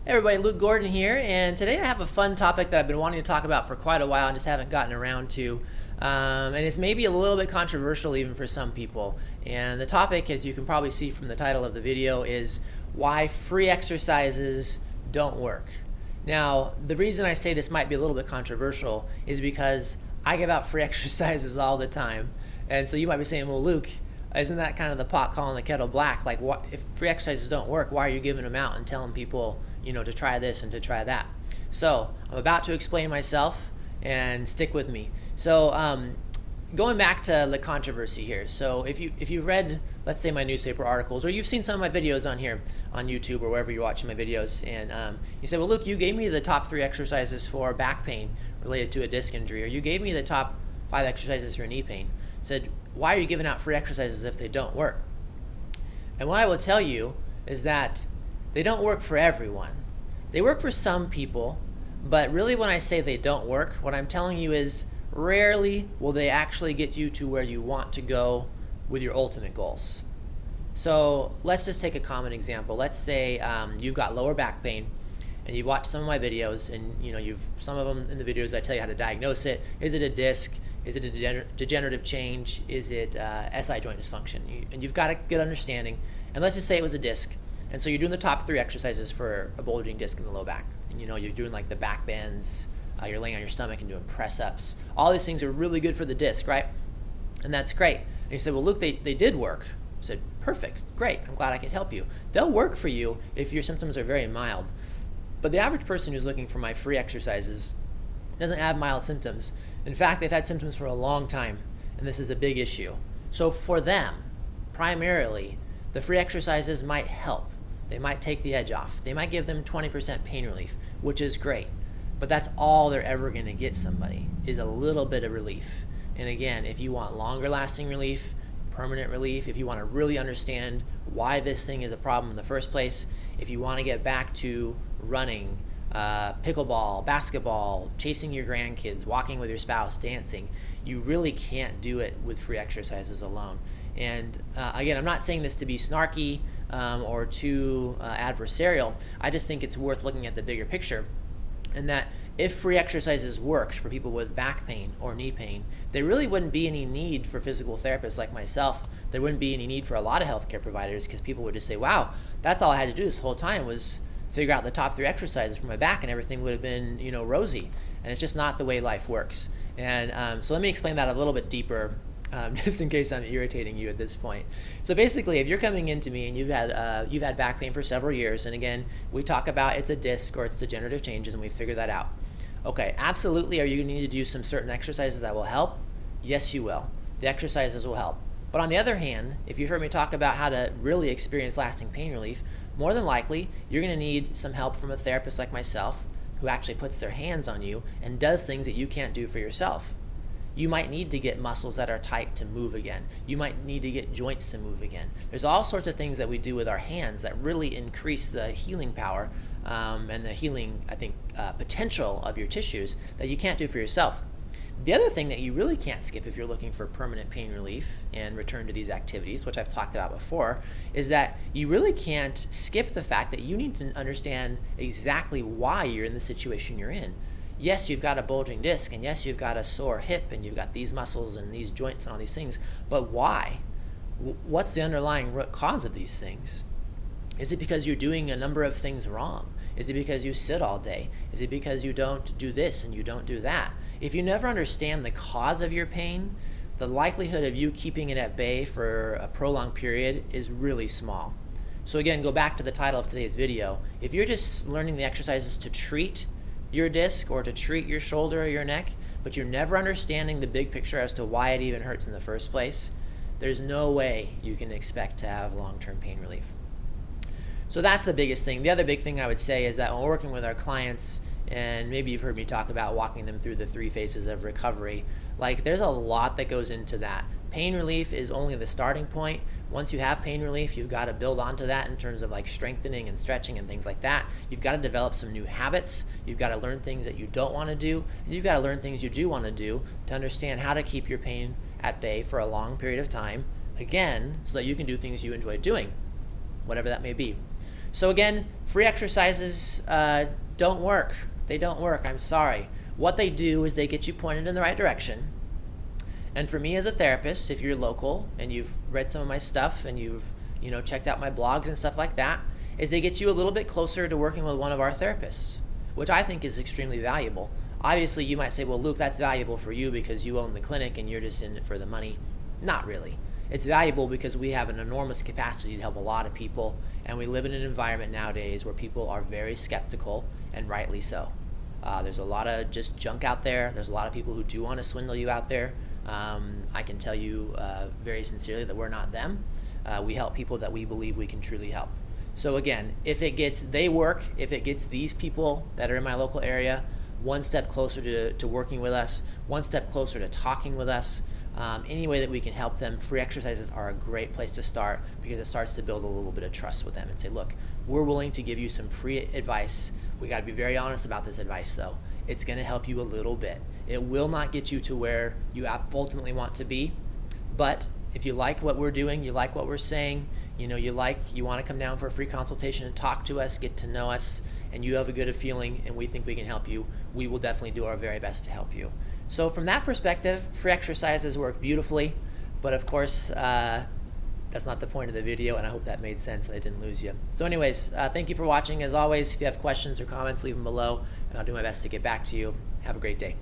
Hey everybody, Luke Gordon here, and today I have a fun topic that I've been wanting to talk about for quite a while and just haven't gotten around to. And it's maybe a little bit controversial even for some people. And the topic, as you can probably see from the title of the video, is why free exercises don't work. Now, the reason I say this might be a little bit controversial is because I give out free exercises all the time. And so you might be saying, well, Luke, isn't that kind of the pot calling the kettle black? Like, what if free exercises don't work? Why are you giving them out and telling people, to try this and to try that? So I'm about to explain myself, and stick with me. So going back to the controversy here. So if you've read, let's say, my newspaper articles, or you've seen some of my videos on here on YouTube or wherever you're watching my videos, and you said, well, Luke, you gave me the top 3 exercises for back pain related to a disc injury, or you gave me the top 5 exercises for knee pain. Said, why are you giving out free exercises if they don't work? And what I will tell you is that they don't work for everyone. They work for some people, but really when I say they don't work, what I'm telling you is rarely will they actually get you to where you want to go with your ultimate goals. So let's just take a common example. Let's say you've got lower back pain, and you've watched some of my videos, and some of them in the videos I tell you how to diagnose it. Is it a disc? Is it a degenerative change? Is it SI joint dysfunction? And you've got a good understanding. And let's just say it was a disc. And so you're doing the top 3 exercises for a bulging disc in the low back. And you're doing like the back bends, you're laying on your stomach and doing press ups. All these things are really good for the disc, right? And that's great. And you said, well, Luke, they did work. I said, perfect, great, I'm glad I could help you. They'll work for you if your symptoms are very mild. But the average person who's looking for my free exercises doesn't have mild symptoms. In fact, they've had symptoms for a long time, and this is a big issue. So for them, primarily, the free exercises might help. They might take the edge off. They might give them 20% pain relief, which is great. But that's all they're ever going to get somebody, is a little bit of relief. And again, if you want longer lasting relief, permanent relief, if you want to really understand why this thing is a problem in the first place, if you want to get back to running, pickleball, basketball, chasing your grandkids, walking with your spouse, dancing, you really can't do it with free exercises alone. And again, I'm not saying this to be snarky or too adversarial. I just think it's worth looking at the bigger picture, and that if free exercises worked for people with back pain or knee pain, there really wouldn't be any need for physical therapists like myself. There wouldn't be any need for a lot of healthcare providers, because people would just say, wow, that's all I had to do this whole time was figure out the top 3 exercises for my back, and everything would have been rosy. And it's just not the way life works. And so let me explain that a little bit deeper, just in case I'm irritating you at this point. So basically, if you're coming into me and you've had back pain for several years, and again, we talk about it's a disc or it's degenerative changes, and we figure that out. Okay, absolutely, are you going to need to do some certain exercises that will help? Yes, you will. The exercises will help. But on the other hand, if you've heard me talk about how to really experience lasting pain relief, more than likely, you're going to need some help from a therapist like myself, who actually puts their hands on you and does things that you can't do for yourself. You might need to get muscles that are tight to move again. You might need to get joints to move again. There's all sorts of things that we do with our hands that really increase the healing power and the healing, potential of your tissues that you can't do for yourself. The other thing that you really can't skip if you're looking for permanent pain relief and return to these activities, which I've talked about before, is that you really can't skip the fact that you need to understand exactly why you're in the situation you're in. Yes, you've got a bulging disc, and yes, you've got a sore hip, and you've got these muscles and these joints and all these things, but why? What's the underlying root cause of these things? Is it because you're doing a number of things wrong? Is it because you sit all day? Is it because you don't do this and you don't do that? If you never understand the cause of your pain, the likelihood of you keeping it at bay for a prolonged period is really small. So again, go back to the title of today's video. If you're just learning the exercises to treat your disc or to treat your shoulder or your neck, but you're never understanding the big picture as to why it even hurts in the first place, there's no way you can expect to have long-term pain relief. So that's the biggest thing. The other big thing I would say is that when we're working with our clients, and maybe you've heard me talk about walking them through the 3 phases of recovery, there's a lot that goes into that. Pain relief is only the starting point. Once you have pain relief, you've got to build onto that in terms of strengthening and stretching and things like that. You've got to develop some new habits. You've got to learn things that you don't want to do, and you've got to learn things you do want to do to understand how to keep your pain at bay for a long period of time, again, so that you can do things you enjoy doing, whatever that may be. So again, free exercises don't work. They don't work, I'm sorry. What they do is they get you pointed in the right direction. And for me as a therapist, if you're local and you've read some of my stuff and you've checked out my blogs and stuff like that, is they get you a little bit closer to working with one of our therapists, which I think is extremely valuable. Obviously, you might say, well, Luke, that's valuable for you because you own the clinic and you're just in it for the money. Not really. It's valuable because we have an enormous capacity to help a lot of people, and we live in an environment nowadays where people are very skeptical, and rightly so. There's a lot of just junk out there. There's a lot of people who do want to swindle you out there. I can tell you very sincerely that we're not them. We help people that we believe we can truly help. So again, if it gets these people that are in my local area one step closer to working with us, one step closer to talking with us, any way that we can help them, free exercises are a great place to start because it starts to build a little bit of trust with them and say, look, we're willing to give you some free advice. We got to be very honest about this advice though. It's going to help you a little bit. It will not get you to where you ultimately want to be, but if you like what we're doing, you like what we're saying, you want to come down for a free consultation and talk to us, get to know us, and you have a good feeling and we think we can help you, we will definitely do our very best to help you. So from that perspective, free exercises work beautifully, but of course, that's not the point of the video, and I hope that made sense and I didn't lose you. So anyways, thank you for watching. As always, if you have questions or comments, leave them below, and I'll do my best to get back to you. Have a great day.